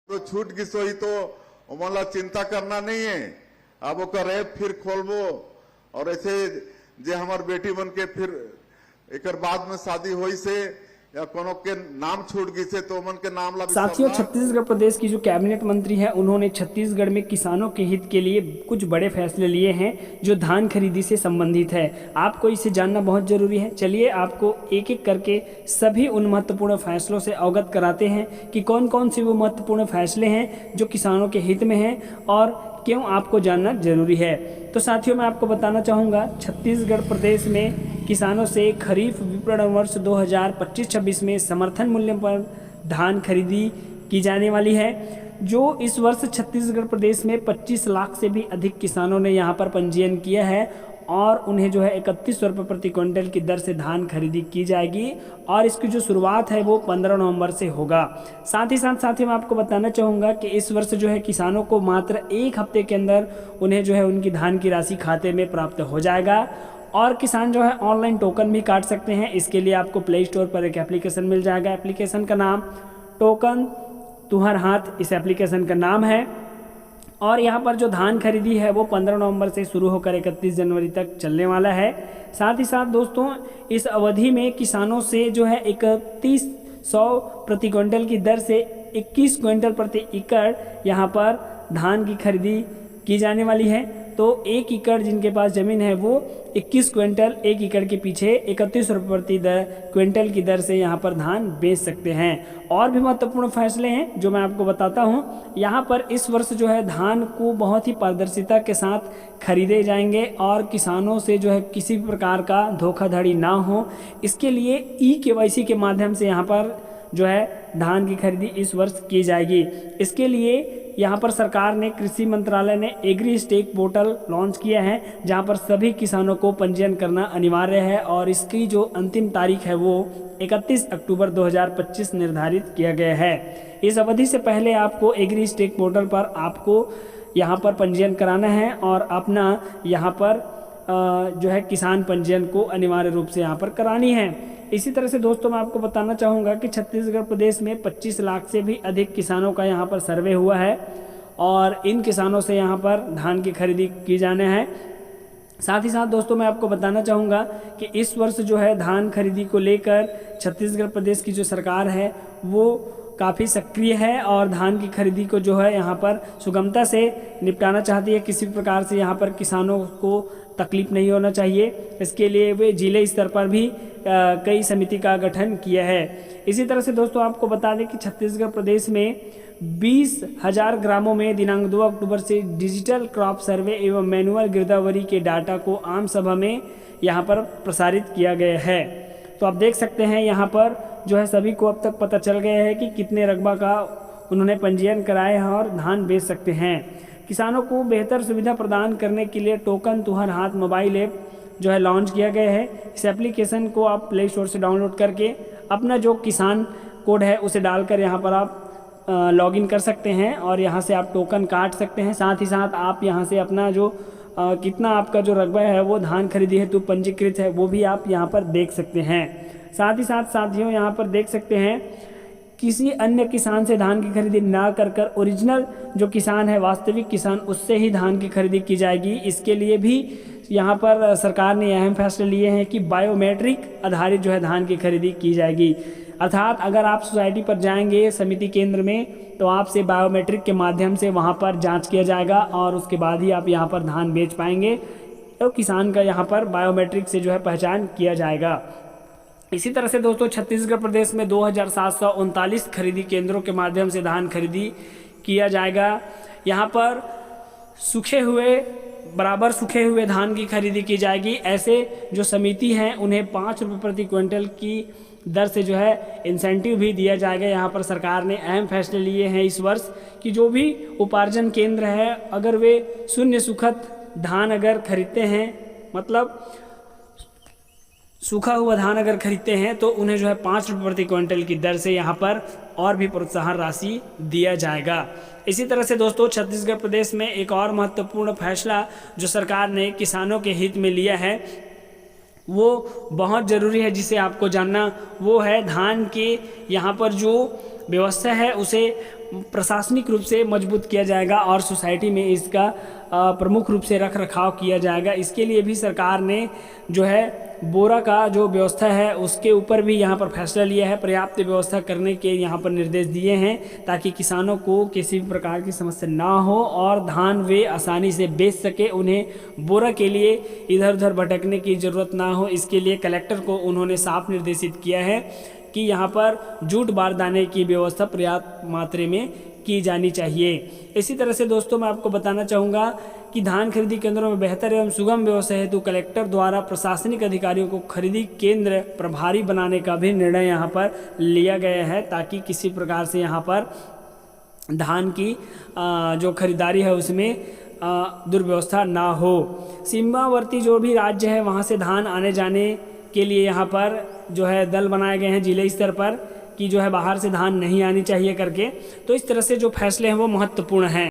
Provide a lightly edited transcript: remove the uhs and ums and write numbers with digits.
तो छूट की सोई तो मला चिंता करना नहीं है। अब ओकर ऐप फिर खोलबो और ऐसे जे हमार बेटी बन के फिर एक बाद में शादी हुई से या कोनो के नाम छूट गई से तो मन के नाम ला। साथियों, छत्तीसगढ़ प्रदेश की जो कैबिनेट मंत्री है उन्होंने छत्तीसगढ़ में किसानों के हित के लिए कुछ बड़े फैसले लिए हैं जो धान खरीदी से संबंधित है। आपको इसे जानना बहुत जरूरी है। चलिए आपको एक एक करके सभी उन महत्वपूर्ण फैसलों से अवगत कराते हैं कि कौन कौन से वो महत्वपूर्ण फैसले हैं जो किसानों के हित में हैं और क्यों आपको जानना जरूरी है। तो साथियों, मैं आपको बताना चाहूँगा, छत्तीसगढ़ प्रदेश में किसानों से खरीफ विपणन वर्ष 2025-26 में समर्थन मूल्य पर धान खरीदी की जाने वाली है। जो इस वर्ष छत्तीसगढ़ प्रदेश में 25 लाख से भी अधिक किसानों ने यहाँ पर पंजीयन किया है और उन्हें जो है 3100 रुपये प्रति क्विंटल की दर से धान खरीदी की जाएगी और इसकी जो शुरुआत है वो 15 नवंबर से होगा। साथ ही मैं आपको बताना चाहूँगा कि इस वर्ष जो है किसानों को मात्र एक हफ्ते के अंदर उन्हें जो है उनकी धान की राशि खाते में प्राप्त हो जाएगा और किसान जो है ऑनलाइन टोकन भी काट सकते हैं। इसके लिए आपको प्ले स्टोर पर एक एप्लीकेशन मिल जाएगा। एप्लीकेशन का नाम टोकन तुहर हाथ इस एप्लीकेशन का नाम है और यहाँ पर जो धान खरीदी है वो 15 नवंबर से शुरू होकर 31 जनवरी तक चलने वाला है। साथ ही साथ दोस्तों, इस अवधि में किसानों से जो है 3100 प्रति क्विंटल की दर से 21 क्विंटल प्रति एकड़ यहाँ पर धान की खरीदी की जाने वाली है। तो एक एकड़ जिनके पास ज़मीन है वो 21 क्विंटल एक एकड़ के पीछे 31 रुपये प्रति क्विंटल की दर से यहाँ पर धान बेच सकते हैं। और भी महत्वपूर्ण फैसले हैं जो मैं आपको बताता हूँ। यहाँ पर इस वर्ष जो है धान को बहुत ही पारदर्शिता के साथ खरीदे जाएंगे और किसानों से जो है किसी भी प्रकार का धोखाधड़ी ना हो, इसके लिए KYC के माध्यम से यहाँ पर जो है धान की खरीदी इस वर्ष की जाएगी। इसके लिए यहाँ पर सरकार ने, कृषि मंत्रालय ने एग्री स्टेक पोर्टल लॉन्च किया है जहाँ पर सभी किसानों को पंजीयन करना अनिवार्य है और इसकी जो अंतिम तारीख है वो 31 अक्टूबर 2025 निर्धारित किया गया है। इस अवधि से पहले आपको एग्री स्टेक पोर्टल पर आपको यहाँ पर पंजीयन कराना है और अपना यहाँ पर जो है किसान पंजीयन को अनिवार्य रूप से यहाँ पर करानी है। इसी तरह से दोस्तों, मैं आपको बताना चाहूँगा कि छत्तीसगढ़ प्रदेश में 25 लाख से भी अधिक किसानों का यहाँ पर सर्वे हुआ है और इन किसानों से यहाँ पर धान की खरीदी की जाने है। साथ ही साथ दोस्तों, मैं आपको बताना चाहूँगा कि इस वर्ष जो है धान खरीदी को लेकर छत्तीसगढ़ प्रदेश की जो सरकार है वो काफ़ी सक्रिय है और धान की खरीदी को जो है यहाँ पर सुगमता से निपटाना चाहती है। किसी प्रकार से यहाँ पर किसानों को तकलीफ नहीं होना चाहिए, इसके लिए वे जिले स्तर पर भी कई समिति का गठन किया है। इसी तरह से दोस्तों, आपको बता दें कि छत्तीसगढ़ प्रदेश में 20,000 ग्रामों में दिनांक 2 अक्टूबर से डिजिटल क्रॉप सर्वे एवं मैनुअल गिरदावरी के डाटा को आम सभा में यहाँ पर प्रसारित किया गया है। तो आप देख सकते हैं यहाँ पर जो है सभी को अब तक पता चल गया है कि कितने रकबा का उन्होंने पंजीयन कराए हैं और धान बेच सकते हैं। किसानों को बेहतर सुविधा प्रदान करने के लिए टोकन तुहर हाथ मोबाइल ऐप जो है लॉन्च किया गया है। इस एप्लीकेशन को आप प्ले स्टोर से डाउनलोड करके अपना जो किसान कोड है उसे डालकर यहाँ पर आप लॉगिन कर सकते हैं और यहाँ से आप टोकन काट सकते हैं। साथ ही साथ आप यहाँ से अपना जो कितना आपका जो रकबा है वो धान खरीदी हेतु पंजीकृत है वो भी आप यहाँ पर देख सकते हैं। साथ ही साथ साथियों, यहाँ पर देख सकते हैं किसी अन्य किसान से धान की खरीदी ना कर ओरिजिनल जो किसान है, वास्तविक किसान, उससे ही धान की खरीदी की जाएगी। इसके लिए भी यहाँ पर सरकार ने अहम फैसले लिए हैं कि बायोमेट्रिक आधारित जो है धान की खरीदी की जाएगी। अर्थात अगर आप सोसाइटी पर जाएंगे समिति केंद्र में तो आपसे बायोमेट्रिक के माध्यम से वहाँ पर जांच किया जाएगा और उसके बाद ही आप यहाँ पर धान बेच पाएंगे। तो किसान का यहाँ पर बायोमेट्रिक से जो है पहचान किया जाएगा। इसी तरह से दोस्तों, छत्तीसगढ़ प्रदेश में 2739 खरीदी केंद्रों के माध्यम से धान खरीदी किया जाएगा। यहाँ पर बराबर सूखे हुए धान की खरीदी की जाएगी। ऐसे जो समिति हैं उन्हें 5 रुपये प्रति क्विंटल की दर से जो है इंसेंटिव भी दिया जाएगा। यहाँ पर सरकार ने अहम फैसले लिए हैं इस वर्ष कि जो भी उपार्जन केंद्र है अगर वे शून्य सुखद धान अगर खरीदते हैं, मतलब सूखा हुआ धान अगर खरीदते हैं तो उन्हें जो है 5 रुपये प्रति क्विंटल की दर से यहाँ पर और भी प्रोत्साहन राशि दिया जाएगा। इसी तरह से दोस्तों, छत्तीसगढ़ प्रदेश में एक और महत्वपूर्ण फैसला जो सरकार ने किसानों के हित में लिया है वो बहुत ज़रूरी है जिसे आपको जानना, वो है धान के यहाँ पर जो व्यवस्था है उसे प्रशासनिक रूप से मजबूत किया जाएगा और सोसाइटी में इसका प्रमुख रूप से रख रखाव किया जाएगा। इसके लिए भी सरकार ने जो है बोरा का जो व्यवस्था है उसके ऊपर भी यहाँ पर फैसला लिया है, पर्याप्त व्यवस्था करने के यहाँ पर निर्देश दिए हैं ताकि किसानों को किसी भी प्रकार की समस्या ना हो और धान वे आसानी से बेच सके, उन्हें बोरा के लिए इधर उधर भटकने की ज़रूरत ना हो। इसके लिए कलेक्टर को उन्होंने साफ निर्देशित किया है कि यहाँ पर जूट बारदाने की व्यवस्था पर्याप्त मात्रा में की जानी चाहिए। इसी तरह से दोस्तों मैं आपको बताना चाहूँगा कि धान खरीदी केंद्रों में बेहतर एवं सुगम व्यवस्था हेतु कलेक्टर द्वारा प्रशासनिक अधिकारियों को खरीदी केंद्र प्रभारी बनाने का भी निर्णय यहाँ पर लिया गया है ताकि किसी प्रकार से यहाँ पर धान की जो खरीदारी है उसमें दुर्व्यवस्था ना हो। सीमावर्ती जो भी राज्य है वहाँ से धान आने जाने के लिए यहाँ पर जो है दल बनाए गए हैं जिले स्तर पर कि जो है बाहर से धान नहीं आनी चाहिए करके। तो इस तरह से जो फैसले हैं वो महत्वपूर्ण हैं।